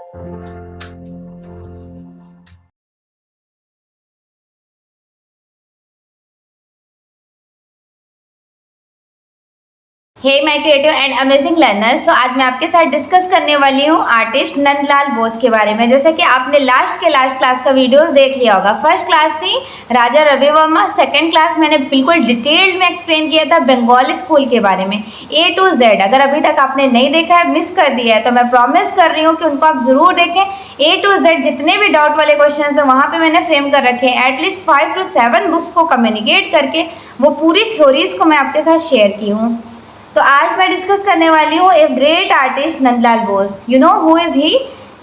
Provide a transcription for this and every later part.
Hey my creative and amazing learners. तो आज मैं आपके साथ डिस्कस करने वाली हूँ आर्टिस्ट नंदलाल बोस के बारे में। जैसे कि आपने लास्ट क्लास का वीडियोस देख लिया होगा। फर्स्ट क्लास थी राजा रवि वर्मा, सेकंड क्लास मैंने बिल्कुल डिटेल्ड में एक्सप्लेन किया था बंगाली स्कूल के बारे में A to Z। अगर अभी तक आपने नहीं देखा है, मिस कर दिया है, तो मैं प्रॉमिस कर रही हूँ कि उनको आप जरूर देखें। A to Z जितने भी डाउट वाले क्वेश्चन है वहाँ पे मैंने फ्रेम कर रखे हैं। एटलीस्ट 5 to 7 बुक्स को कम्युनिकेट करके वो पूरी थ्योरीज को मैं आपके साथ शेयर की हूँ। तो आज मैं डिस्कस करने वाली हूँ a great artist Nandlal Bose. You know who is he?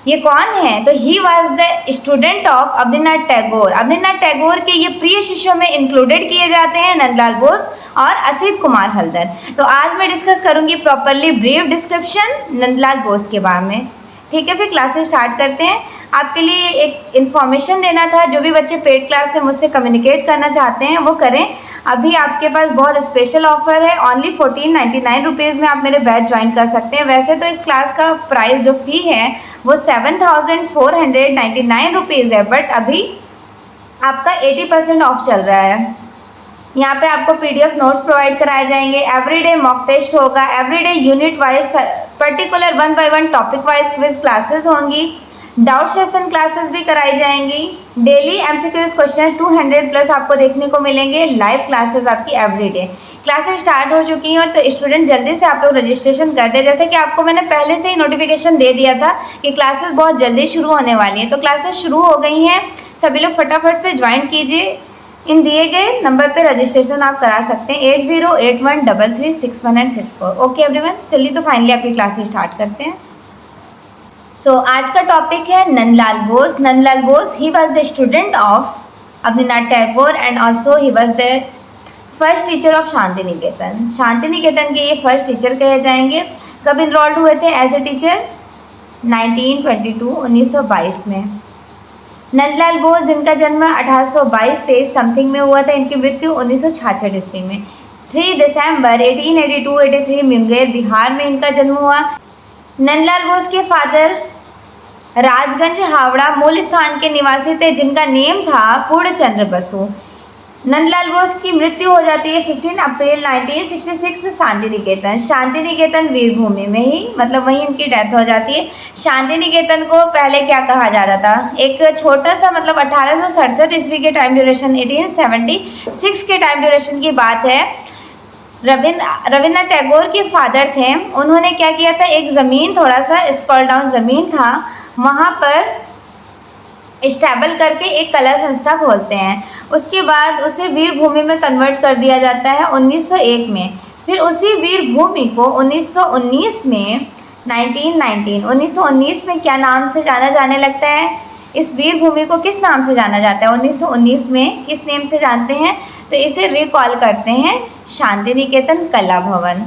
ये कौन है? तो ही was the student of Abanindranath Tagore. Abanindranath Tagore के ये प्रिय शिष्यों में इंक्लूडेड किए जाते हैं नंदलाल बोस और असित कुमार हल्दर। तो आज मैं डिस्कस करूंगी properly brief description Nandlal Bose के बारे में। ठीक है, फिर क्लासेस स्टार्ट करते हैं। आपके लिए एक इन्फॉर्मेशन देना था, जो भी बच्चे पेड क्लास से मुझसे कम्युनिकेट करना चाहते हैं वो करें। अभी आपके पास बहुत स्पेशल ऑफर है, ओनली 1499 रुपीज़ में आप मेरे बैच ज्वाइन कर सकते हैं। वैसे तो इस क्लास का प्राइस जो फ़ी है वो 7499 रुपीज़ है, बट अभी आपका 80% ऑफ चल रहा है। यहाँ पे आपको PDF नोट्स प्रोवाइड कराए जाएंगे, एवरीडे मॉक टेस्ट होगा, everyday unit wise particular 1 by 1 topic wise quiz classes होंगी, डाउट सेशन क्लासेस भी कराई जाएंगी, डेली MCQs क्वेश्चन 200 प्लस आपको देखने को मिलेंगे, लाइव क्लासेस आपकी एवरीडे। क्लासेस स्टार्ट हो चुकी हैं, तो स्टूडेंट जल्दी से आप लोग रजिस्ट्रेशन कर दें। जैसे कि आपको मैंने पहले से ही नोटिफिकेशन दे दिया था कि क्लासेस बहुत जल्दी शुरू होने वाली हैं, तो क्लासेस शुरू हो गई हैं। सभी लोग फटाफट से ज्वाइन कीजिए। इन दिए गए नंबर पे रजिस्ट्रेशन आप करा सकते हैं 8081336164। ओके एवरीवन, चलिए तो फाइनली आपकी क्लासेस स्टार्ट करते हैं। सो आज का टॉपिक है Nandlal Bose. Nandlal Bose he was the student of Abanindranath Tagore and also he was the first teacher of Shantiniketan. Shantiniketan के ये फर्स्ट टीचर कहे जाएंगे। कब इनरोल्ड हुए थे एज ए टीचर? 1922 में। नंदलाल बोस जिनका जन्म 1822-23 समथिंग में हुआ था, इनकी मृत्यु 1966 ईस्वी में 3 दिसंबर 1882-83 मुंगेर बिहार में इनका जन्म हुआ। नंदलाल बोस के फादर राजगंज हावड़ा मूल स्थान के निवासी थे, जिनका नेम था पूर्णचंद्र बसु। नंदलाल बोस की मृत्यु हो जाती है 15 अप्रैल 1966 शांति निकेतन। शांति निकेतन वीरभूमि में ही, मतलब वहीं इनकी डेथ हो जाती है। शांति निकेतन को पहले क्या कहा जाता था? एक छोटा सा, मतलब 1867 ईस्वी के टाइम ड्यूरेशन, 1876 के टाइम ड्यूरेशन की बात है। रविन्द्रनाथ टैगोर के फादर थे, उन्होंने क्या किया था, एक ज़मीन, थोड़ा सा स्पॉल डाउन ज़मीन था, वहाँ पर स्टेबल करके एक कला संस्था खोलते हैं। उसके बाद उसे वीरभूमि में कन्वर्ट कर दिया जाता है 1901 में। फिर उसी वीरभूमि को 1919 में 1919 में क्या नाम से जाना जाने लगता है? इस वीरभूमि को किस नाम से जाना जाता है 1919 में? किस नेम से जानते हैं? तो इसे रिकॉल करते हैं शांति निकेतन कला भवन।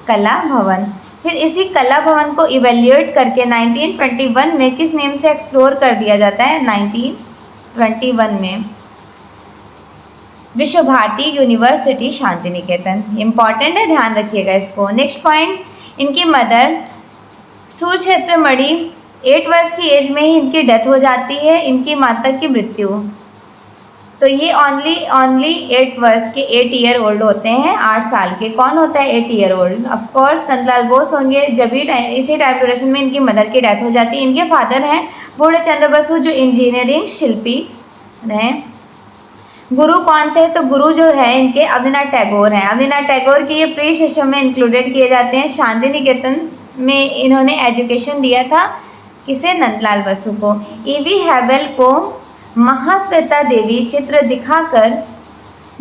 कला भवन। फिर इसी कला भवन को इवेल्यूएट करके 1921 में किस नेम से एक्सप्लोर कर दिया जाता है? 1921 में विश्व भारती यूनिवर्सिटी शांति निकेतन। इम्पॉर्टेंट है, ध्यान रखिएगा इसको। नेक्स्ट पॉइंट, इनकी मदर सुक्षेत्र मणि 8 वर्ष की एज में ही इनकी डेथ हो जाती है। इनकी माता की मृत्यु, तो ये ओनली 8 वर्ष के 8 ईयर ओल्ड होते हैं, 8 साल के। कौन होता है 8 year old? Of course Nandlal Bose होंगे। जब भी इसी टाइम ड्यूरेशन में इनकी मदर की डेथ हो जाती है। इनके फादर हैं पूर्णचंद्र बसु, जो इंजीनियरिंग शिल्पी हैं। गुरु कौन थे? तो गुरु जो है इनके अवनींद्रनाथ टैगोर हैं। अवनींद्रनाथ टैगोर के ये प्रिय शिष्यों में इंक्लूडेड किए जाते हैं। शांति निकेतन में इन्होंने एजुकेशन दिया था किसे? नंदलाल बसु को। E.V. हैवेल को महाश्वेता देवी चित्र दिखाकर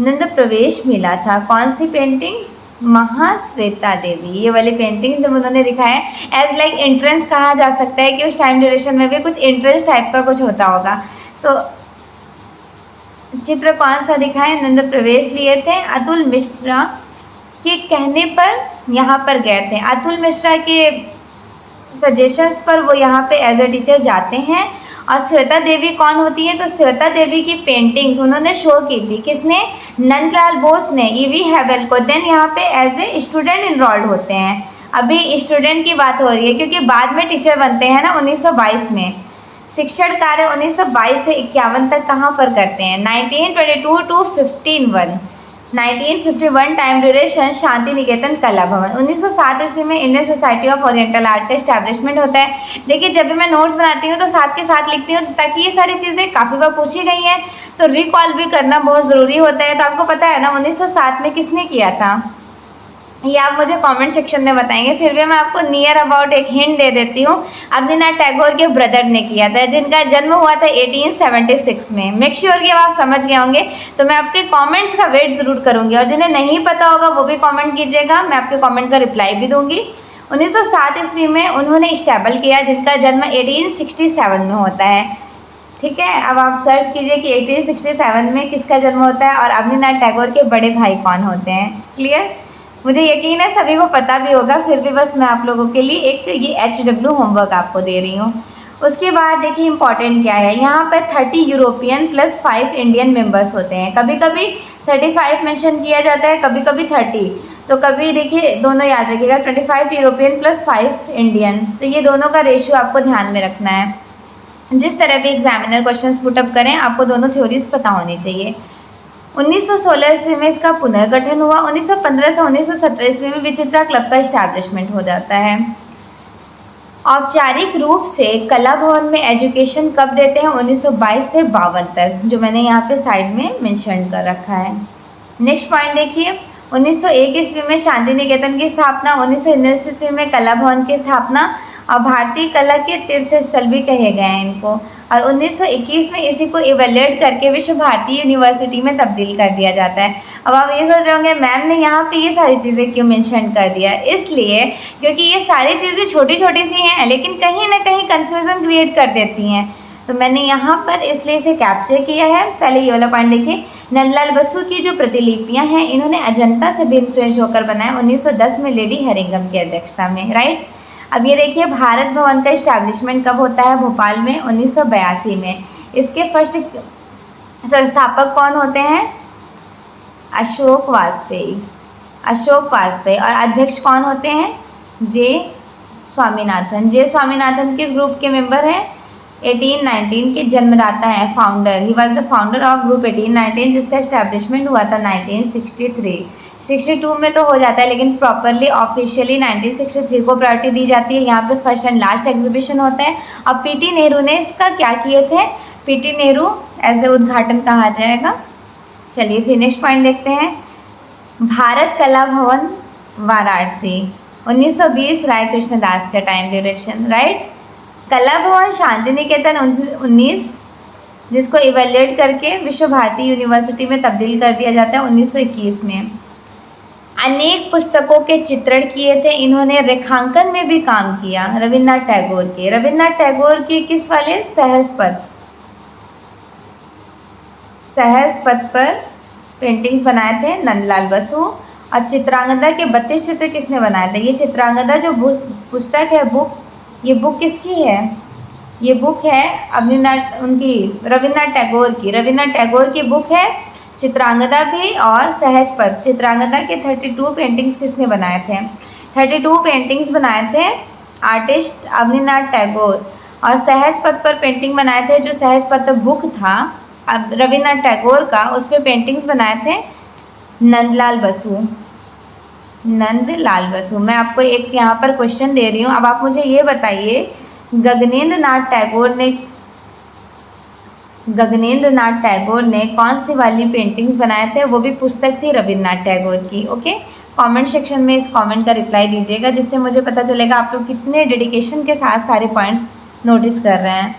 नंद प्रवेश मिला था। कौन सी पेंटिंग्स? महाश्वेता देवी। ये वाली पेंटिंग जब उन्होंने दिखाया एज लाइक एंट्रेंस कहा जा सकता है कि उस टाइम ड्यूरेशन में भी कुछ एंट्रेंस टाइप का कुछ होता होगा। तो चित्र कौन सा दिखाए? नंद प्रवेश लिए थे। अतुल मिश्रा के कहने पर यहाँ पर गए थे। अतुल मिश्रा के सजेशंस पर वो यहाँ पे एज ए टीचर जाते हैं। और श्वेता देवी कौन होती है? तो श्वेता देवी की पेंटिंग्स उन्होंने शो की थी। किसने? नंदलाल बोस ने E.V. हैवेल को। देन यहाँ पे एज ए स्टूडेंट इनरोल्ड होते हैं। अभी स्टूडेंट की बात हो रही है, क्योंकि बाद में टीचर बनते हैं ना 1922 में। शिक्षण कार्य 1922 से 51 तक कहाँ पर करते हैं? 1922 to 15 1951 time duration Shanti Niketan कला भवन। 1907 ईस्वी में Indian society of oriental art का इस्टेब्लिशमेंट होता है। देखिए जब भी मैं नोट्स बनाती हूँ तो साथ के साथ लिखती हूँ, ताकि ये सारी चीज़ें काफ़ी बार पूछी गई हैं तो रिकॉल भी करना बहुत ज़रूरी होता है। तो आपको पता है ना 1907 में किसने किया था, ये आप मुझे कमेंट सेक्शन में बताएंगे। फिर भी मैं आपको नियर अबाउट एक हिंट दे देती हूँ। अवनीनाथ टैगोर के ब्रदर ने किया था, जिनका जन्म हुआ था 1876 में। मेक श्योर कि आप समझ गए होंगे। तो मैं आपके कमेंट्स का वेट ज़रूर करूँगी, और जिन्हें नहीं पता होगा वो भी कमेंट कीजिएगा, मैं आपके कमेंट का रिप्लाई भी दूँगी। 1907 ईस्वी में उन्होंने इस्टेबल किया, जिनका जन्म 1867 में होता है। ठीक है, अब आप सर्च कीजिए कि 1867 में किसका जन्म होता है और अवनीनाथ टैगोर के बड़े भाई कौन होते हैं। क्लियर? मुझे यकीन है सभी को पता भी होगा, फिर भी बस मैं आप लोगों के लिए एक ये HW होमवर्क आपको दे रही हूँ। उसके बाद देखिए इंपॉर्टेंट क्या है, यहाँ पर 30 यूरोपियन प्लस 5 इंडियन मेंबर्स होते हैं। कभी कभी 35 मेंशन किया जाता है, कभी कभी 30। तो कभी देखिए दोनों याद रखिएगा, 25 यूरोपियन प्लस 5 इंडियन। तो ये दोनों का रेशियो आपको ध्यान में रखना है। जिस तरह भी एग्जामिनर क्वेश्चन पुटअप करें, आपको दोनों थ्योरीज पता होनी चाहिए। 1916 ईस्वी में इसका पुनर्गठन हुआ। 1915 से 1917 ईस्वी में विचित्रा क्लब का इस्टेब्लिशमेंट हो जाता है। औपचारिक रूप से कला भवन में एजुकेशन कब देते हैं? 1922 से 52 तक, जो मैंने यहाँ पे साइड में मेंशन कर रखा है। नेक्स्ट पॉइंट देखिए, 1901 ईस्वी में शांति निकेतन की स्थापना, 1919 ईस्वी में कला भवन की स्थापना, और भारतीय कला के तीर्थ स्थल भी कहे गए हैं इनको। और 1921 में इसी को इवेल्युएट करके विश्व भारती यूनिवर्सिटी में तब्दील कर दिया जाता है। अब आप ये सोच रहे होंगे मैम ने यहाँ पे ये सारी चीज़ें क्यों मेंशन कर दिया? इसलिए क्योंकि ये सारी चीज़ें छोटी छोटी सी हैं, लेकिन कहीं ना कहीं कन्फ्यूज़न क्रिएट कर देती हैं। तो मैंने यहाँ पर इसलिए इसे कैप्चर किया है। पहले ये वाला पॉइंट देखिए, नंदलाल बसु की जो प्रतिलिपियाँ हैं इन्होंने अजंता से भी इन्फ्लुएंस होकर बनाया 1910 में लेडी हेरिंगम की अध्यक्षता में। राइट। अब ये देखिए भारत भवन का इस्टेब्लिशमेंट कब होता है? भोपाल में 1982 में। इसके फर्स्ट संस्थापक कौन होते हैं? अशोक वाजपेयी। अशोक वाजपेयी। और अध्यक्ष कौन होते हैं? जे स्वामीनाथन। जे स्वामीनाथन किस ग्रुप के मेंबर हैं? 1819 के जन्मदाता हैं, founder. He was the founder of group 1819, जिसका इस्टेब्लिशमेंट हुआ था 1963। 62 में तो हो जाता है, लेकिन प्रॉपरली ऑफिशियली 1963 को प्रायोरिटी दी जाती है। यहाँ पे फर्स्ट एंड लास्ट एग्जीबिशन होता है। अब पीटी नेहरू ने इसका क्या किए थे? पीटी नेहरू एज ए उद्घाटन कहा जाएगा। चलिए फिर नेक्स्ट पॉइंट देखते हैं, भारत कला भवन वाराणसी 1920 राय कृष्णदास का टाइम ड्यूरेशन। राइट। कला भवन शांति निकेतन 19, जिसको इवेल्युएट करके विश्व भारती यूनिवर्सिटी में तब्दील कर दिया जाता है 1921 में। अनेक पुस्तकों के चित्रण किए थे इन्होंने, रेखांकन में भी काम किया रविन्द्रनाथ टैगोर के। रविन्द्रनाथ टैगोर के किस वाले? सहज पथ। सहज पथ पर पेंटिंग्स बनाए थे नंदलाल बसु। और चित्रांगदा के 32 चित्र किसने बनाए थे? ये चित्रांगदा जो पुस्तक है, बुक, ये बुक किसकी है? ये बुक है रविन्द्रनाथ टैगोर की। रविन्द्रनाथ टैगोर की बुक है चित्रांगदा भी और सहज पथ। चित्रांगदा के 32 पेंटिंग्स किसने बनाए थे? 32 पेंटिंग्स बनाए थे आर्टिस्ट अवनीनाथ टैगोर। और सहज पथ पर पेंटिंग बनाए थे, जो सहज पथ बुक था अब रविन्द्रनाथ टैगोर का, उस पर पेंटिंग्स बनाए थे नंदलाल बसु। नंदलाल बसु। मैं आपको एक यहाँ पर क्वेश्चन दे रही हूँ, अब आप मुझे ये बताइए गगनेंद्र नाथ टैगोर ने कौन सी वाली पेंटिंग्स बनाए थे? वो भी पुस्तक थी रविन्द्रनाथ टैगोर की। ओके, कमेंट सेक्शन में इस कमेंट का रिप्लाई दीजिएगा, जिससे मुझे पता चलेगा आप लोग कितने डेडिकेशन के साथ सारे पॉइंट्स नोटिस कर रहे हैं।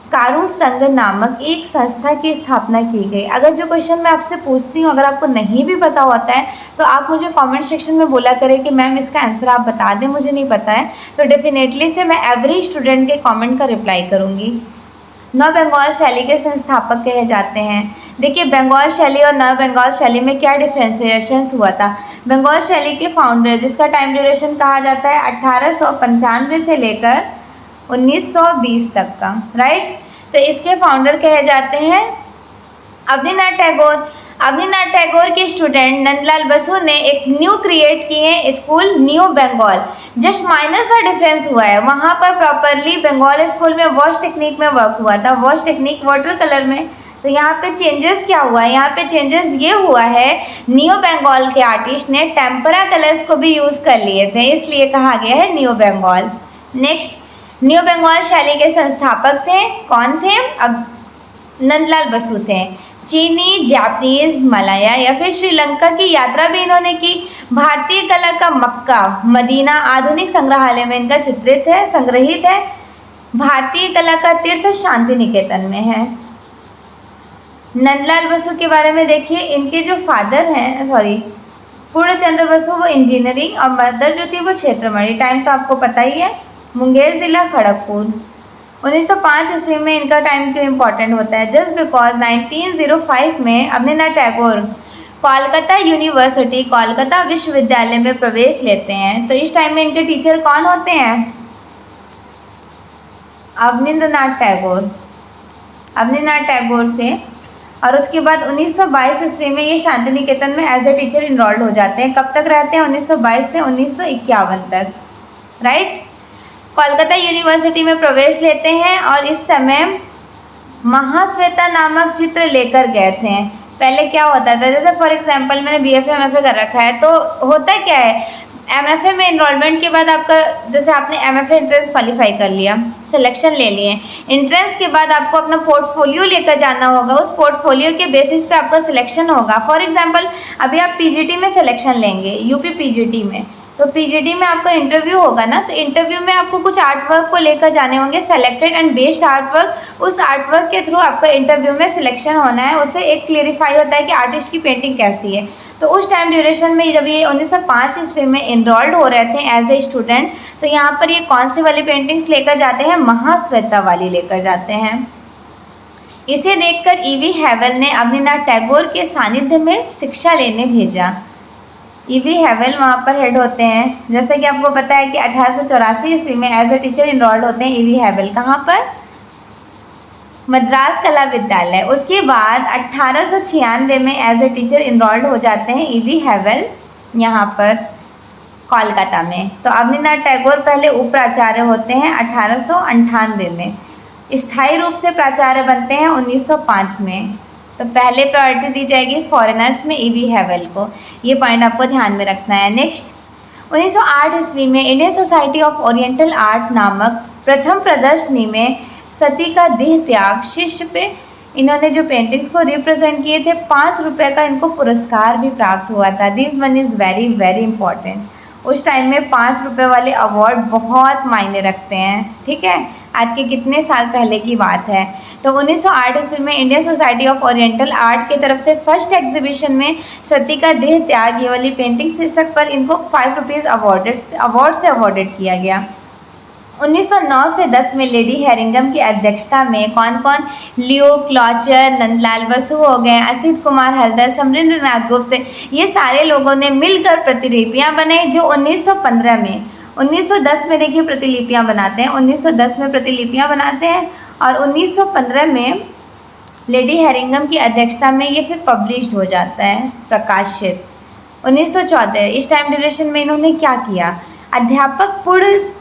कारू संघ नामक एक संस्था की स्थापना की गई। अगर जो क्वेश्चन मैं आपसे पूछती हूँ अगर आपको नहीं भी पता होता है तो आप मुझे कमेंट सेक्शन में बोला करें कि मैम इसका आंसर आप बता दें, मुझे नहीं पता है, तो डेफिनेटली से मैं एवरी स्टूडेंट के कमेंट का रिप्लाई करूँगी। नव बंगाल शैली के संस्थापक कहे जाते हैं। देखिए बंगाल शैली और नव बंगाल शैली में क्या डिफ्रेंसिएशन हुआ था? बंगाल शैली के फाउंडर, जिसका टाइम ड्यूरेशन कहा जाता है 1895 से लेकर 1920 तक का। राइट। तो इसके फाउंडर कहे जाते हैं अवनीनाथ टैगोर। अवनीनाथ टैगोर के स्टूडेंट नंदलाल बसु ने एक न्यू क्रिएट किए हैं school new Bengal. Just minor सा डिफरेंस हुआ है, वहाँ पर प्रॉपरली बंगाल स्कूल में वॉश टेक्निक में वर्क हुआ था, वॉश टेक्निक वाटर कलर में। तो यहाँ पे चेंजेस क्या हुआ है, यहाँ पे चेंजेस ये हुआ है न्यू बंगाल के आर्टिस्ट ने टेम्परा कलर्स को भी यूज़ कर लिए थे, इसलिए कहा गया है new Bengal. Next, new Bengal शैली के संस्थापक थे, कौन थे? अब नंदलाल बसु थे। चीनी, जापानीज, मलाया या फिर श्रीलंका की यात्रा भी इन्होंने की। भारतीय कला का मक्का मदीना आधुनिक संग्रहालय में इनका चित्रित है, संग्रहित है। भारतीय कला का तीर्थ शांति निकेतन में है। नंदलाल बसु के बारे में देखिए, इनके जो फादर हैं पूर्णचंद्र बसु वो इंजीनियरिंग और मदर जो थी वो क्षेत्रमणि। टाइम तो आपको पता ही है, मुंगेर जिला खड़गपुर। 1905 ईस्वी में इनका टाइम क्यों इम्पोर्टेंट होता है? जस्ट बिकॉज 1905 में अवनीनाथ टैगोर कोलकाता यूनिवर्सिटी कोलकाता विश्वविद्यालय में प्रवेश लेते हैं। तो इस टाइम में इनके टीचर कौन होते हैं? अवनींद्रनाथ टैगोर से। और उसके बाद 1922 ईस्वी में ये शांति निकेतन में एज ए टीचर इनरोल्ड हो जाते हैं। कब तक रहते हैं? 1922 से 1951 तक, राइट। कोलकाता यूनिवर्सिटी में प्रवेश लेते हैं और इस समय महाश्वेता नामक चित्र लेकर गए थे। पहले क्या होता था, जैसे फॉर एग्जांपल मैंने BFA MFA कर रखा है, तो होता क्या है MFA में इनरोलमेंट के बाद आपका, जैसे आपने MFA एंट्रेंस क्वालिफाई कर लिया, सिलेक्शन ले लिए, एंट्रेंस के बाद आपको अपना पोर्टफोलियो लेकर जाना होगा। उस पोर्टफोलियो के बेसिस पे आपका सिलेक्शन होगा। फॉर एग्जांपल अभी आप PGT में सिलेक्शन लेंगे, UP PGT में, तो PGT में आपका इंटरव्यू होगा ना, तो इंटरव्यू में आपको कुछ आर्ट वर्क को लेकर जाने होंगे, selected and based art work. उस आर्ट वर्क के थ्रू आपका इंटरव्यू में सिलेक्शन होना है, उससे एक क्लियरिफाई होता है कि आर्टिस्ट की पेंटिंग कैसी है। तो उस टाइम ड्यूरेशन में जब ये 1905 ईस्वी में इनरोल्ड हो रहे थे एज ए स्टूडेंट, तो यहाँ पर ये कौन सी वाली पेंटिंग्स लेकर जाते हैं? महाश्वेता वाली लेकर जाते हैं। इसे देखकर E.V. हैवेल ने अवनीनाथ टैगोर के सानिध्य में शिक्षा लेने भेजा। E.V. हैवेल वहाँ पर हेड होते हैं। जैसे कि आपको पता है कि 1884 ईस्वी में एज ए टीचर इनरोल्ड होते हैं E.V. हैवेल। कहाँ पर? मद्रास कला विद्यालय। उसके बाद 1896 में एज ए टीचर इनरोल्ड हो जाते हैं E.V. हैवेल यहाँ पर कोलकाता में। तो अवनीनाथ टैगोर पहले उप प्राचार्य होते हैं 1898 में, स्थायी रूप से प्राचार्य बनते हैं 1905 में। तो पहले प्रायोरिटी दी जाएगी फॉरेनर्स में E.V. हैवेल को, ये पॉइंट आपको ध्यान में रखना है। नेक्स्ट, 1908 ईस्वी में Indian society of oriental art नामक प्रथम प्रदर्शनी में सती का देह त्याग शिष्य पे इन्होंने जो पेंटिंग्स को रिप्रेजेंट किए थे, 5 रुपये का इनको पुरस्कार भी प्राप्त हुआ था। This one is very very important. उस टाइम में 5 रुपये वाले अवार्ड बहुत मायने रखते हैं, ठीक है। आज के कितने साल पहले की बात है। तो 1908 ईस्वी में Indian society of oriental art की तरफ से फर्स्ट एग्जीबिशन में सती का देह त्याग ये वाली पेंटिंग शीर्षक पर इनको 5 रुपीज़ अवार्ड से अवॉर्डेड किया गया। 1909 से 10 में लेडी हेरिंगम की अध्यक्षता में कौन कौन? लियो क्लॉचर, नंदलाल बसु हो गए, असित कुमार हल्दर, समरेंद्र नाथ गुप्त, ये सारे लोगों ने मिलकर प्रतिलिपियां बनाई, जो 1915 में 1910 में देखिए प्रतिलिपियां बनाते हैं, 1910 में प्रतिलिपियां बनाते हैं और 1915 में लेडी हेरिंगम की अध्यक्षता में ये फिर पब्लिश्ड हो जाता है, प्रकाशित। 1914 इस टाइम ड्यूरेशन में इन्होंने क्या किया? अध्यापक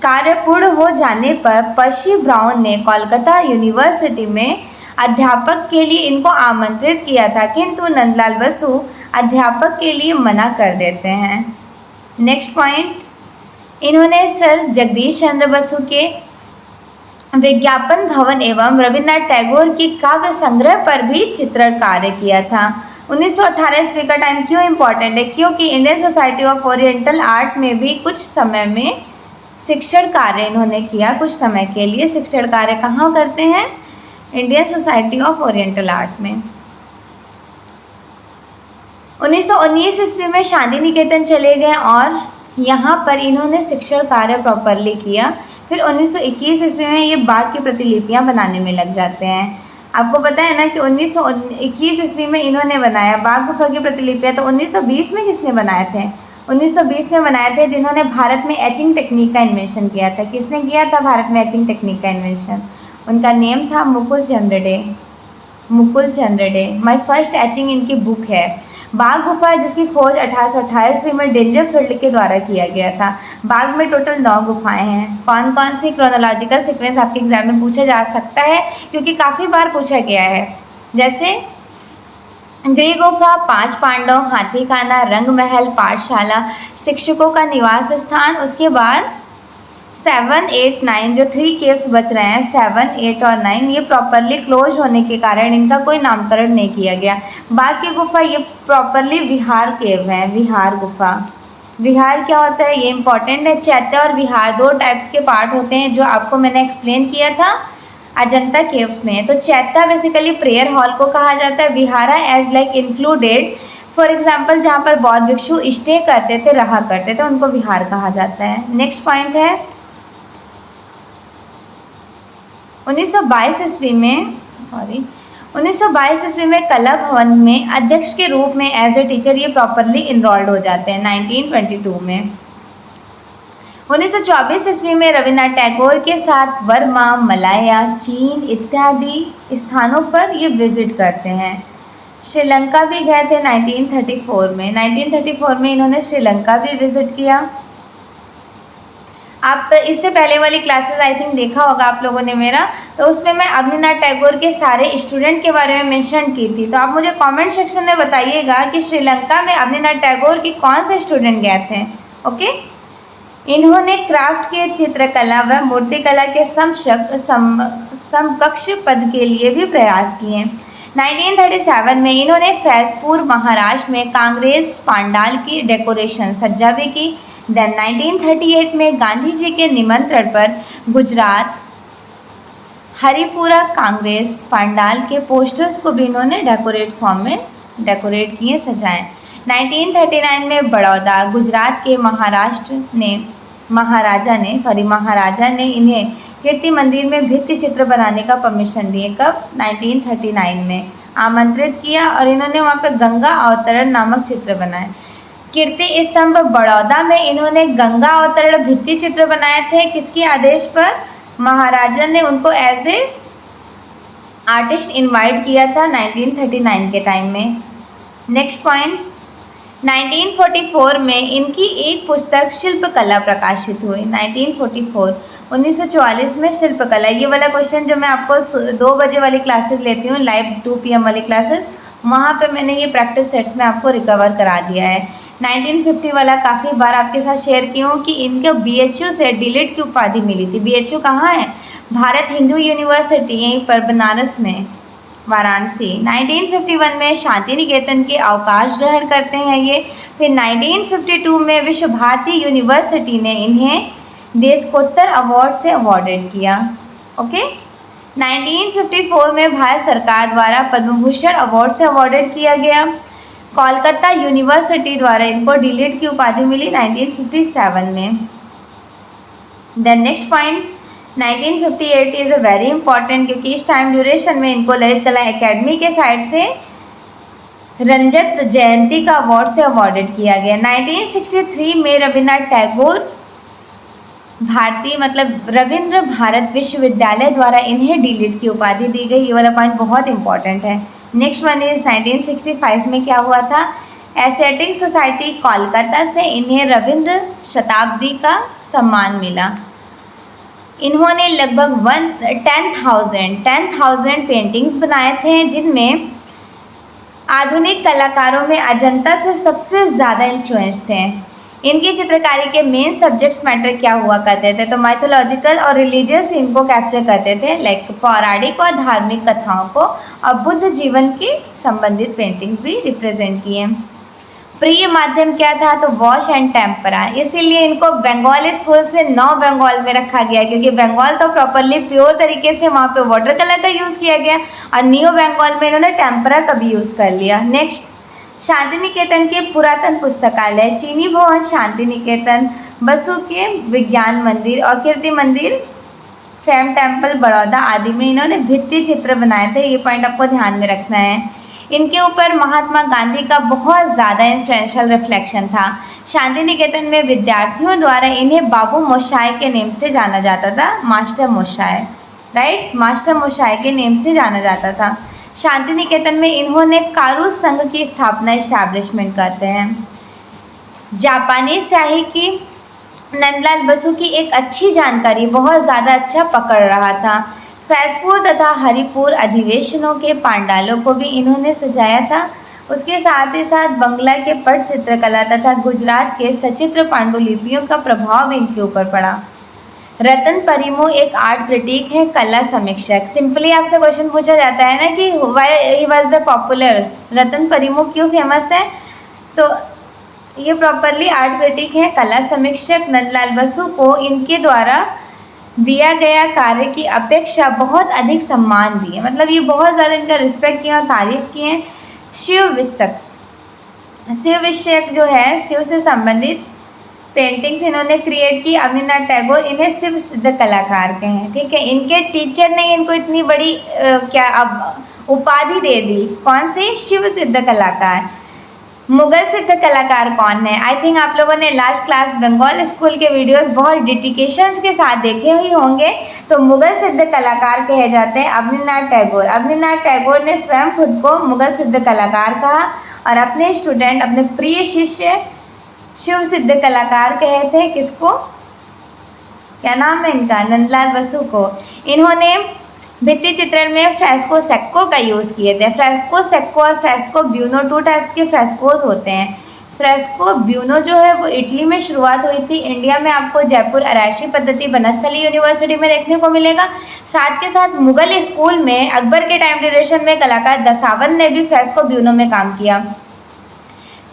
कार्य पूर्ण हो जाने पर पर्सी ब्राउन ने कोलकाता यूनिवर्सिटी में अध्यापक के लिए इनको आमंत्रित किया था, किंतु नंदलाल बसु अध्यापक के लिए मना कर देते हैं। नेक्स्ट पॉइंट, इन्होंने सर जगदीश चंद्र बसु के विज्ञापन भवन एवं रविन्द्रनाथ टैगोर की काव्य संग्रह पर भी चित्रण कार्य किया था। 1918 ईस्वी का टाइम क्यों इम्पोर्टेंट है? क्योंकि Indian society of oriental art में भी कुछ समय में शिक्षण कार्य इन्होंने किया। कुछ समय के लिए शिक्षण कार्य कहाँ करते हैं? Indian society of oriental art में। 1919 ईस्वी में शांति निकेतन चले गए और यहाँ पर इन्होंने शिक्षण कार्य प्रॉपरली किया। फिर 1921 ईस्वी में ये बाघ की प्रतिलिपियाँ बनाने में लग जाते हैं। आपको पता है ना कि 1921 ईस्वी में इन्होंने बनाया बाघ गुफा की प्रतिलिपियाँ। तो 1920 में किसने बनाए थे? 1920 में बनाए थे जिन्होंने भारत में एचिंग टेक्निक का इन्वेंशन किया था। किसने किया था भारत में एचिंग टेक्निक का इन्वेंशन? उनका नेम था Mukul Chandra Dey. Mukul Chandra Dey. My first etching इनकी बुक है। बाघ गुफा जिसकी खोज 1828 में डेंजरफील्ड के द्वारा किया गया था। बाघ में टोटल 9 गुफाएं हैं। कौन कौन सी क्रोनोलॉजिकल सीक्वेंस आपके एग्जाम में पूछा जा सकता है, क्योंकि काफ़ी बार पूछा गया है। जैसे गृह गुफा, 5 पांडव, हाथी खाना, रंग महल, पाठशाला, शिक्षकों का निवास स्थान। उसके बाद 7, 8, 9 जो 3 केव्स बच रहे हैं, 7, 8 और 9, ये प्रॉपरली क्लोज होने के कारण इनका कोई नामकरण नहीं किया गया। बाघ की गुफा ये प्रॉपरली विहार केव है, विहार गुफा। विहार क्या होता है ये इंपॉर्टेंट है। चैत्य और विहार 2 टाइप्स के पार्ट होते हैं जो आपको मैंने एक्सप्लेन किया था अजंता केव्स में। तो चैत्य बेसिकली प्रेयर हॉल को कहा जाता है, विहारा as like included. For example जहाँ पर बौद्ध भिक्षु स्टे करते थे, रहा करते थे, उनको विहार कहा जाता है। नेक्स्ट पॉइंट है 1922 ईस्वी में कला भवन में अध्यक्ष के रूप में एज ए टीचर ये प्रॉपरली इनरोल्ड हो जाते हैं 1922 में। 1924 ईस्वी में रविन्द्रनाथ टैगोर के साथ बर्मा, मलाया, चीन इत्यादि स्थानों पर ये विजिट करते हैं। श्रीलंका भी गए थे 1934 में। 1934 में इन्होंने श्रीलंका भी विजिट किया। आप इससे पहले वाली क्लासेस आई थिंक देखा होगा आप लोगों ने मेरा, तो उसमें मैं अवनीनाथ टैगोर के सारे स्टूडेंट के बारे में मेंशन की थी। तो आप मुझे कमेंट सेक्शन में बताइएगा कि श्रीलंका में अवनीनाथ टैगोर के कौन से स्टूडेंट गए थे। ओके। इन्होंने क्राफ्ट के चित्रकला व मूर्तिकला के समकक्ष पद के लिए भी प्रयास किए। 1937 में इन्होंने फैजपुर महाराष्ट्र में कांग्रेस पांडाल की डेकोरेशन सज्जा भी की। देन 1938 में गांधी जी के निमंत्रण पर गुजरात हरिपुरा कांग्रेस पांडाल के पोस्टर्स को भी इन्होंने डेकोरेट फॉर्म में डेकोरेट किए, सजाएं। 1939 में बड़ौदा गुजरात के महाराजा ने इन्हें कीर्ति मंदिर में भित्ति चित्र बनाने का परमिशन दिए। कब? 1939 में आमंत्रित किया और इन्होंने वहाँ पे गंगा अवतरण नामक चित्र बनाए। कीर्ति स्तंभ बड़ौदा में इन्होंने गंगा अवतरण भित्ति चित्र बनाए थे। किसके आदेश पर? महाराजा ने उनको एज ए आर्टिस्ट इनवाइट किया था 1939 के टाइम में। नेक्स्ट पॉइंट 1944 में इनकी एक पुस्तक शिल्पकला प्रकाशित हुई। 1944 1944 में शिल्पकला। ये वाला क्वेश्चन जो मैं आपको 2 बजे वाली क्लासेस लेती हूँ, लाइव 2 PM वाली क्लासेस, वहाँ पे मैंने ये प्रैक्टिस सेट्स में आपको रिकवर करा दिया है। 1950 वाला काफ़ी बार आपके साथ शेयर की हूँ कि इनको BHU से डीलिट की उपाधि मिली थी। BHU कहाँ है? भारत हिंदू यूनिवर्सिटी, यहीं पर बनारस में, वाराणसी। 1951 में शांति निकेतन के अवकाश ग्रहण करते हैं ये। फिर 1952 में विश्व भारती यूनिवर्सिटी ने इन्हें देशकोत्तर अवार्ड से अवॉर्डेड किया। ओके। 1954 में भारत सरकार द्वारा पद्म भूषण अवार्ड से अवॉर्डेड किया गया। कोलकाता यूनिवर्सिटी द्वारा इनको डीलिट की उपाधि मिली 1957 में। Then next point 1958 is a very important, क्योंकि इस टाइम ड्यूरेशन में इनको ललित कला एकेडमी के साइड से रंजत जयंती का अवार्ड से अवॉर्डेड किया गया। 1963 में रविन्द्रनाथ टैगोर भारतीय रविंद्र भारत विश्वविद्यालय द्वारा इन्हें डीलिट की उपाधि दी गई। ये वाला पॉइंट बहुत इंपॉर्टेंट है। नेक्स्ट वन इज 1965 में क्या हुआ था? एशियाटिक सोसाइटी कोलकाता से इन्हें रविंद्र शताब्दी का सम्मान मिला। इन्होंने लगभग 10,000 पेंटिंग्स बनाए थे, जिनमें आधुनिक कलाकारों में अजंता से सबसे ज़्यादा इन्फ्लुएंस थे। इनकी चित्रकारी के मेन सब्जेक्ट्स मैटर क्या हुआ करते थे? तो माइथोलॉजिकल और रिलीजियस इनको कैप्चर करते थे, लाइक पौराणिक और धार्मिक कथाओं को, और बुद्ध जीवन के संबंधित पेंटिंग्स भी रिप्रेजेंट किए। प्रिय माध्यम क्या था? तो वॉश एंड टेम्परा। इसीलिए इनको बंगाली स्कूल से नॉर्थ बंगाल में रखा गया, क्योंकि बंगाल तो प्रॉपरली प्योर तरीके से वहाँ पे वाटर कलर का यूज़ किया गया, और न्यू बंगाल में इन्होंने टेम्परा का भी यूज़ कर लिया। नेक्स्ट शांति निकेतन के पुरातन पुस्तकालय, चीनी भवन शांति निकेतन, बसु के विज्ञान मंदिर और कीर्ति मंदिर, फेम टेम्पल बड़ौदा आदि में इन्होंने भित्ति चित्र बनाए थे। ये पॉइंट आपको ध्यान में रखना है। इनके ऊपर महात्मा गांधी का बहुत ज़्यादा इन्फ्लुएंशियल रिफ्लेक्शन था। शांति निकेतन में विद्यार्थियों द्वारा इन्हें बाबू मोशाय के नेम से जाना जाता था, मास्टर मोशाय, राइट, मास्टर मोशाय के नेम से जाना जाता था। शांति निकेतन में इन्होंने कारु संघ की स्थापना इस्टेब्लिशमेंट करते हैं। जापानी स्याही की नंदलाल बसु की एक अच्छी जानकारी बहुत ज़्यादा अच्छा पकड़ रहा था। फैजपुर तथा हरिपुर अधिवेशनों के पांडालों को भी इन्होंने सजाया था। उसके साथ ही साथ बंगला के पट चित्रकला तथा गुजरात के सचित्र पांडुलिपियों का प्रभाव भी इनके ऊपर पड़ा। रतन परिमो एक आर्ट क्रिटिक है, कला समीक्षक। सिंपली आपसे क्वेश्चन पूछा जाता है ना कि why he was the popular, Ratan Parimoo क्यों फेमस है, तो ये प्रॉपरली आर्ट क्रिटिक है, कला समीक्षक। नंदलाल बसु को इनके द्वारा दिया गया कार्य की अपेक्षा बहुत अधिक सम्मान दिए, मतलब ये बहुत ज़्यादा इनका रिस्पेक्ट किया और तारीफ किए। शिव विषयक जो है, शिव से संबंधित पेंटिंग्स इन्होंने क्रिएट की। अवनीनाथ टैगोर इन्हें शिव सिद्ध कलाकार कहें, ठीक है। इनके टीचर ने इनको इतनी बड़ी उपाधि दे दी, कौन सी, शिव सिद्ध कलाकार। मुगल सिद्ध कलाकार कौन है? आई थिंक आप लोगों ने लास्ट क्लास बंगाल स्कूल के वीडियोस बहुत डेडिकेशंस के साथ देखे ही होंगे। तो मुगल सिद्ध कलाकार कहे जाते हैं अवनीनाथ टैगोर। अवनीनाथ टैगोर ने स्वयं खुद को मुगल सिद्ध कलाकार कहा और अपने स्टूडेंट, अपने प्रिय शिष्य शिव सिद्ध कलाकार कहे थे। किसको, क्या नाम है इनका, नंदलाल बसु को। इन्होंने भित्ति चित्रण में फ्रेस्को सेक्को का यूज़ किए थे। फ्रेस्को सेक्को और फ्रेस्को ब्यूनो 2 टाइप्स के फ्रेस्कोज होते हैं। फ्रेस्को ब्यूनो जो है वो इटली में शुरुआत हुई थी। इंडिया में आपको जयपुर अराशी पद्धति बनस्थली यूनिवर्सिटी में देखने को मिलेगा। साथ के साथ मुगल स्कूल में अकबर के टाइम ड्यूरेशन में कलाकार दसावन ने भी फ्रेस्को ब्यूनो में काम किया।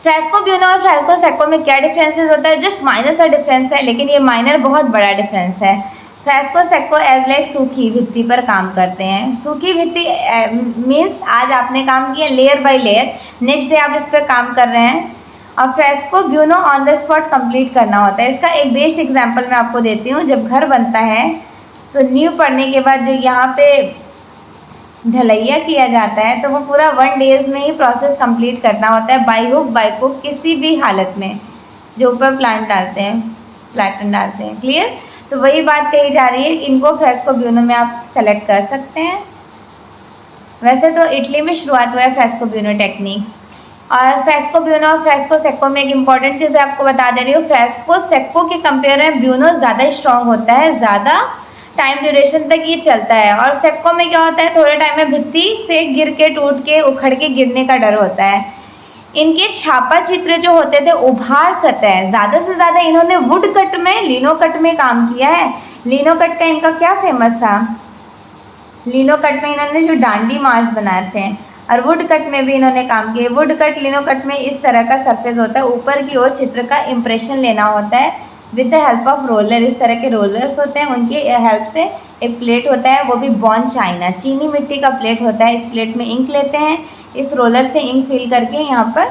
फ्रेस्को ब्यूनो और फ्रेस्को सेक्को में क्या डिफरेंसेस होता है, जस्ट माइनर सा डिफरेंस है, लेकिन ये माइनर बहुत बड़ा डिफरेंस है। फ्रेस्को सेक्को एज लाइक सूखी भित्ति पर काम करते हैं। सूखी भित्ति मीन्स आज आपने काम किया layer by layer, next day आप इस पर काम कर रहे हैं। और fresco buono on the spot complete करना होता है। इसका एक बेस्ट एग्जांपल मैं आपको देती हूँ। जब घर बनता है तो नींव पड़ने के बाद जो यहाँ पे ढलैया किया जाता है तो वो पूरा 1 डेज में ही प्रोसेस कंप्लीट करना होता है, बाई हुक बाई कुक, किसी भी हालत में जो ऊपर प्लांट डालते हैं, प्लाटन डालते हैं। क्लियर? तो वही बात कही जा रही है, इनको फ्रेस्को ब्यूनो में आप सेलेक्ट कर सकते हैं। वैसे तो इटली में शुरुआत हुआ है फ्रेस्को ब्यूनो टेक्निक। और फ्रेस्को ब्यूनो और फ्रेस्को सेक्को में एक इंपॉर्टेंट चीज़ आपको बता दे रही हूँ, फ्रेस्को सेक्को के कंपेयर में ब्यूनो ज़्यादा स्ट्रॉन्ग होता है, ज़्यादा टाइम ड्यूरेशन तक ये चलता है। और सेक्को में क्या होता है, थोड़े टाइम में भित्ति से गिर के, टूट के, उखड़ के गिरने का डर होता है। इनके छापा चित्र जो होते थे उभार सतह, ज़्यादा से ज़्यादा इन्होंने वुड कट में, लिनो कट में काम किया है। लिनो कट का इनका क्या फेमस था, लिनो कट में इन्होंने जो डांडी मार्च बनाए थे, और वुड कट में भी इन्होंने काम किया। वुड कट, लिनो कट में इस तरह का सरफेस होता है, ऊपर की ओर चित्र का इम्प्रेशन लेना होता है with the help of roller. इस तरह के रोलर्स होते हैं, उनकी हेल्प से एक प्लेट होता है, वो भी बॉन चाइना, चीनी मिट्टी का प्लेट होता है। इस प्लेट में इंक लेते हैं, इस रोलर से इंक फिल करके यहाँ पर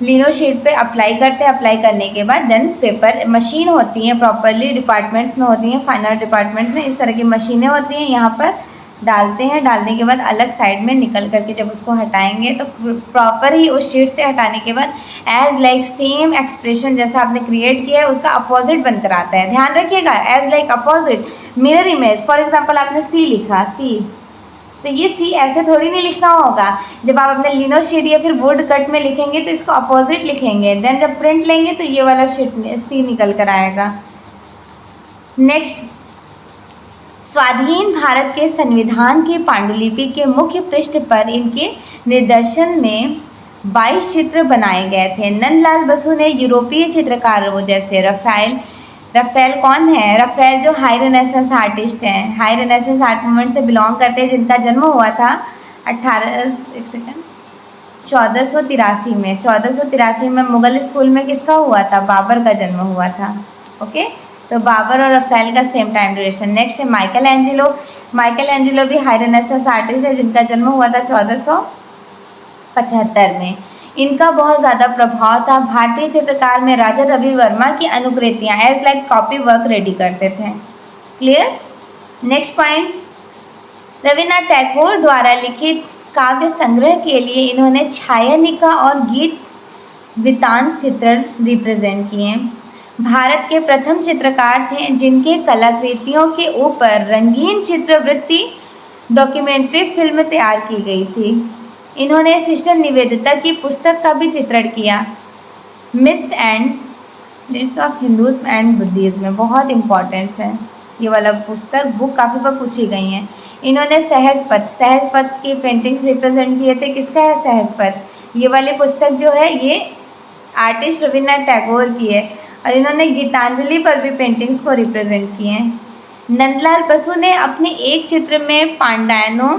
लिनो शीट पे अप्लाई करते हैं। अप्लाई करने के बाद देन पेपर मशीन होती हैं, प्रॉपरली डिपार्टमेंट्स में होती हैं, फाइन आर्ट डिपार्टमेंट्स में इस तरह की मशीनें होती हैं। यहाँ पर डालते हैं, डालने के बाद अलग साइड में निकल करके जब उसको हटाएंगे तो प्रॉपर ही उस शीट से हटाने के बाद एज लाइक सेम एक्सप्रेशन जैसा आपने क्रिएट किया है उसका अपोजिट बनकर आता है। ध्यान रखिएगा, as like opposite, mirror image. For example आपने सी लिखा, सी, तो ये सी ऐसे थोड़ी नहीं लिखना होगा। जब आप अपने लिनो शीट या फिर वुड कट में लिखेंगे तो इसको अपोजिट लिखेंगे, देन जब प्रिंट लेंगे तो ये वाला शीट में सी निकल कर आएगा। नेक्स्ट, स्वाधीन भारत के संविधान की पांडुलिपि के मुख्य पृष्ठ पर इनके निर्देशन में 22 चित्र बनाए गए थे। नंदलाल बसु ने यूरोपीय चित्रकारों जैसे रफेल कौन है, रफेल जो हाई रेनेसेंस आर्टिस्ट हैं, हाई रेनेसेंस आर्ट मूवमेंट से बिलोंग करते हैं, जिनका जन्म हुआ था 1483 में। 1483 में मुगल स्कूल में किसका हुआ था, बाबर का जन्म हुआ था। ओके, तो बाबर और रफेल का सेम टाइम ड्यूरेशन। नेक्स्ट है माइकल एंजेलो। माइकल एंजेलो भी हाई रेनेसेंस आर्टिस्ट है, जिनका जन्म हुआ था 1475 में। इनका बहुत ज़्यादा प्रभाव था। भारतीय चित्रकार में राजा रवि वर्मा की अनुकृतियाँ as like copy work ready करते थे। Clear? Next point, Rabindranath Tagore द्वारा लिखित काव्य संग्रह के लिए इन्होंने छायानिका और गीत वृत्तांत चित्रण रिप्रेजेंट किए। भारत के प्रथम चित्रकार थे जिनके कलाकृतियों के ऊपर रंगीन चित्रवृत्ति डॉक्यूमेंट्री फिल्म तैयार की गई थी। इन्होंने सिस्टर निवेदिता की पुस्तक का भी चित्रण किया, myths and list of Hindus and Buddhism में, बहुत इम्पोर्टेंस है ये वाला पुस्तक, बुक काफ़ी बार पूछी गई हैं। इन्होंने सहज पथ की पेंटिंग्स रिप्रेजेंट किए थे। किसका है सहज पथ? ये वाली पुस्तक जो है ये आर्टिस्ट रविन्द्रनाथ टैगोर की है। और इन्होंने गीतांजलि पर भी पेंटिंग्स को रिप्रेजेंट किए हैं। नंदलाल बसु ने अपने एक चित्र में पांडलों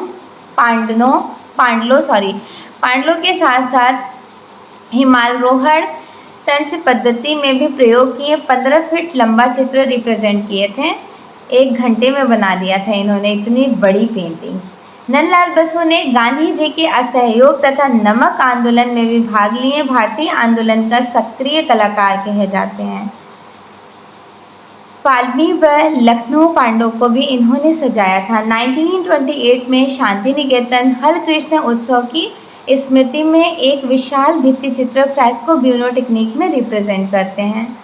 के साथ साथ हिमालरोहण तंच पद्धति में भी प्रयोग किए। 15 फीट लंबा चित्र रिप्रेजेंट किए थे। 1 घंटे में बना दिया था इन्होंने इतनी बड़ी पेंटिंग्स। नंदलाल बसु ने गांधी जी के असहयोग तथा नमक आंदोलन में भी भाग लिए। भारतीय आंदोलन का सक्रिय कलाकार कहे जाते हैं। पालमी व लखनऊ पांडव को भी इन्होंने सजाया था। 1928 में शांति निकेतन हल कृष्ण उत्सव की स्मृति में एक विशाल भित्ति चित्र फ्रेस्को ब्यूनो टेक्निक में रिप्रेजेंट करते हैं।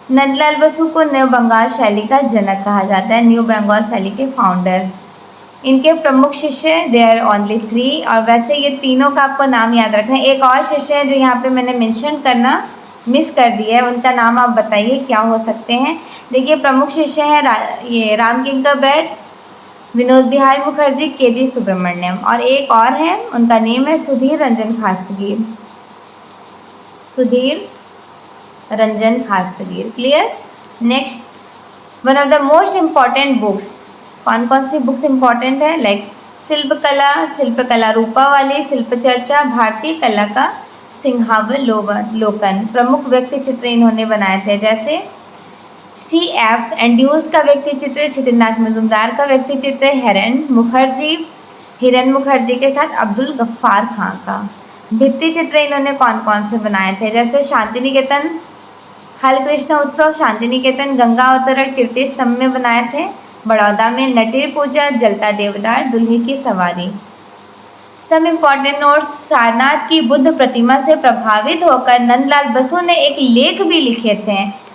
नंदलाल बसु को न्यू बंगाल शैली का जनक कहा जाता है, न्यू बंगाल शैली के फाउंडर। इनके प्रमुख शिष्य दे आर ओनली 3, और वैसे ये तीनों का आपको नाम याद रखना है। एक और शिष्य है जो यहाँ पे मैंने मेंशन करना मिस कर दिया है, उनका नाम आप बताइए क्या हो सकते हैं। देखिए प्रमुख शिष्य हैं ये रामकिंकर बैच, विनोद बिहारी मुखर्जी, केजी सुब्रमण्यम, और एक और है उनका नेम है Sudhir Ranjan Khastgir. Clear. Next, one of the most important books, कौन कौन सी बुक्स इम्पॉर्टेंट है? लाइक शिल्पकला रूपावाली, शिल्प चर्चा, भारतीय कला का सिंहावलोकन। प्रमुख व्यक्ति चित्र इन्होंने बनाए थे, जैसे CF एंड्यूज का व्यक्ति चित्र, छितिनाथ मजुमदार का व्यक्ति चित्र, हिरन मुखर्जी के साथ अब्दुल गफ्फार खां का। भित्ति चित्र इन्होंने कौन कौन से बनाए थे? जैसे शांति निकेतन हल कृष्ण उत्सव, शांति निकेतन गंगा अवतरण कीर्ति स्तंभ में बनाए थे, बड़ौदा में नटेर पूजा, जलता देवदार, दुल्हे की सवारी। सम इम्पॉर्टेंट नोट्स, सारनाथ की बुद्ध प्रतिमा से प्रभावित होकर नंदलाल बसु ने एक लेख भी लिखे थे।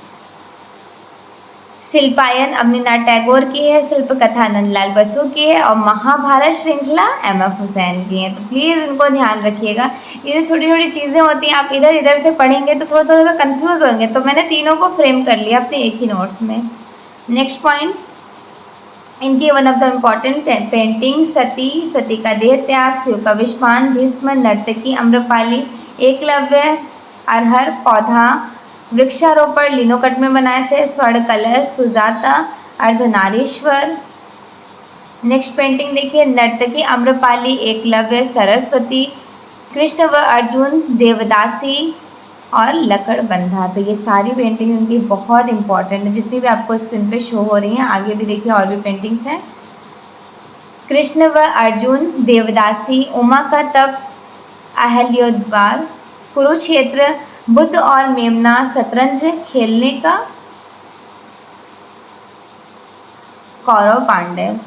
शिल्पायन अवनीनाथ टैगोर की है, शिल्प कथा नंदलाल बसु की है, और महाभारत श्रृंखला MF हुसैन की है। तो प्लीज़ इनको ध्यान रखिएगा। ये जो छोटी छोटी चीज़ें होती हैं आप इधर इधर से पढ़ेंगे तो थोड़ा थोड़ा कंफ्यूज होंगे, तो मैंने तीनों को फ्रेम कर लिया अपने एक ही नोट्स में। नेक्स्ट पॉइंट, इनकी one of the important painting Sati का देह त्याग, शिव का विषपान, भीष्म, नर्तकी अम्रपाली, एकलव्य, अरहर पौधा, वृक्षारोपण लिनोकट में बनाए थे, स्वर्ण कलश, सुजाता, अर्धनारीश्वर। नेक्स्ट पेंटिंग देखिए, नर्तकी अम्रपाली, एकलव्य, सरस्वती, कृष्ण व अर्जुन, देवदासी और लकड़बंधा। तो ये सारी पेंटिंग उनकी बहुत इंपॉर्टेंट है, जितनी भी आपको स्क्रीन पे शो हो रही हैं। आगे भी देखिए और भी पेंटिंग्स हैं। कृष्ण व अर्जुन, देवदासी, उमा का तप, अहल्योद्वार, कुरुक्षेत्र, बुद्ध और मेमना, शतरंज खेलने का, कौरव पांडव।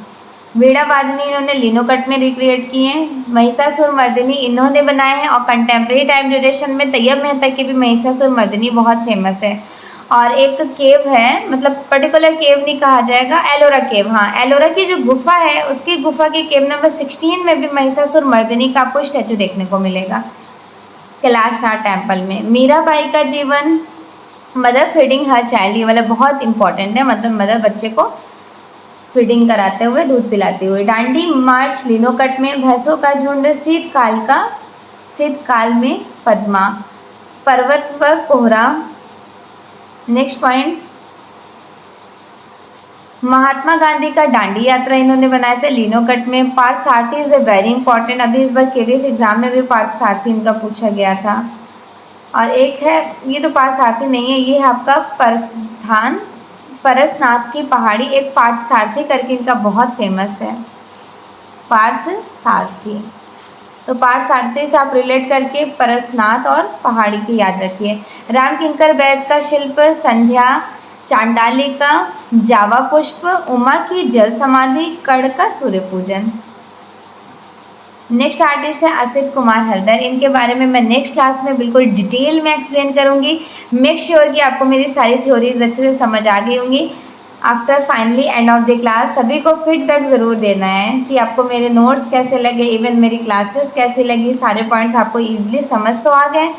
वीणावादिनी इन्होंने लिनोकट में रिक्रिएट किए हैं। महिषासुर मर्दिनी इन्होंने बनाए हैं, और कंटेम्प्रेरी टाइम ड्यूरेशन में तैयब मेहता की भी महिषासुर मर्दिनी बहुत फेमस है। और एक केव है, मतलब पर्टिकुलर केव नहीं कहा जाएगा, एलोरा केव। हाँ, एलोरा की जो गुफा है उसकी गुफा के केव नंबर 16 में भी महिषासुर मर्दिनी का आपको स्टैचू देखने को मिलेगा कैलाशनाथ टेम्पल में। मीराबाई का जीवन, मदर फीडिंग हर चाइल्ड, ये वाला बहुत इंपॉर्टेंट है, मतलब मदर बच्चे को फीडिंग कराते हुए, दूध पिलाते हुए। डांडी मार्च लिनोकट में, भैंसों का झुंड, शीतकाल में पद्मा, पर्वत व कोहरा। नेक्स्ट पॉइंट, महात्मा गांधी का डांडी यात्रा इन्होंने बनाया था लिनोकट में। पार्थ सारथी इज ए वेरी इंपॉर्टेंट, अभी इस बार केवीएस एग्जाम में भी पार्थ सारथी इनका पूछा गया था। और एक है, ये तो पार्थ सारथी नहीं है, ये है आपका परसनाथ की पहाड़ी, एक पार्थ सारथी करके इनका बहुत फेमस है, पार्थ सारथी। तो पार्थ सारथी से आप रिलेट करके परसनाथ और पहाड़ी की याद रखिए। रामकिंकर बैच का शिल्प, संध्या, चांडालिका, जावा पुष्प, उमा की जल समाधि, कड़ का सूर्य पूजन। नेक्स्ट आर्टिस्ट है असित कुमार हलदर, इनके बारे में मैं नेक्स्ट क्लास में बिल्कुल डिटेल में एक्सप्लेन करूंगी। मेक श्योर कि आपको मेरी सारी थ्योरीज अच्छे से समझ आ गई होंगी। After finally end of the class सभी को फीडबैक ज़रूर देना है कि आपको मेरे नोट्स कैसे लगे, इवन मेरी क्लासेस कैसी लगी, सारे पॉइंट्स आपको ईजिली समझ तो आ गए।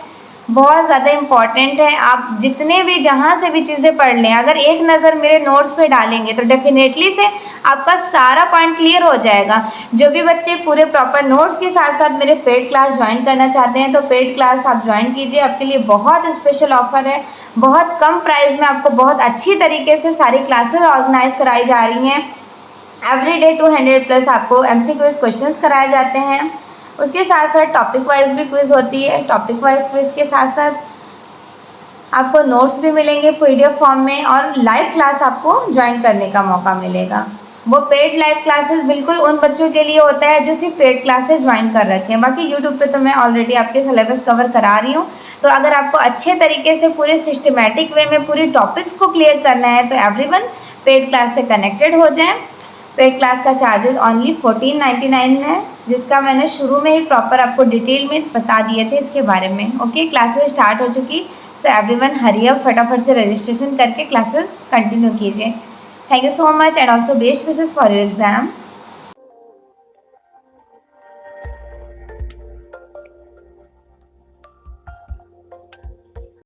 बहुत ज़्यादा इम्पॉर्टेंट है, आप जितने भी जहाँ से भी चीज़ें पढ़ लें, अगर एक नज़र मेरे नोट्स पे डालेंगे तो डेफिनेटली से आपका सारा पॉइंट क्लियर हो जाएगा। जो भी बच्चे पूरे प्रॉपर नोट्स के साथ साथ मेरे पेड क्लास ज्वाइन करना चाहते हैं तो पेड क्लास आप ज्वाइन कीजिए। आपके लिए बहुत स्पेशल ऑफर है, बहुत कम प्राइस में आपको बहुत अच्छी तरीके से सारी क्लासेस ऑर्गेनाइज कराई जा रही हैं। एवरीडे 200+ आपको MCQ क्वेश्चंस कराए जाते हैं। उसके साथ साथ टॉपिक वाइज भी क्विज़ होती है। टॉपिक वाइज क्विज़ के साथ साथ आपको नोट्स भी मिलेंगे PDF फॉर्म में और लाइव क्लास आपको ज्वाइन करने का मौका मिलेगा। वो पेड लाइव क्लासेस बिल्कुल उन बच्चों के लिए होता है जो सिर्फ पेड क्लासेस ज्वाइन कर रखे हैं। बाकी यूट्यूब पे तो मैं ऑलरेडी आपके सिलेबस कवर करा रही हूँ। तो अगर आपको अच्छे तरीके से पूरे सिस्टमेटिक वे में पूरी टॉपिक्स को क्लियर करना है तो एवरीवन पेड क्लास से कनेक्टेड हो जाएं। पेड क्लास का चार्जेस ओनली 1499 है, जिसका मैंने शुरू में ही प्रॉपर आपको डिटेल में बता दिए थे इसके बारे में। ओके, क्लासेस स्टार्ट हो चुकी, सो एवरीवन हरी अप, फटाफट से रजिस्ट्रेशन करके क्लासेस कंटिन्यू कीजिए। Thank you so much and also best wishes for your exam.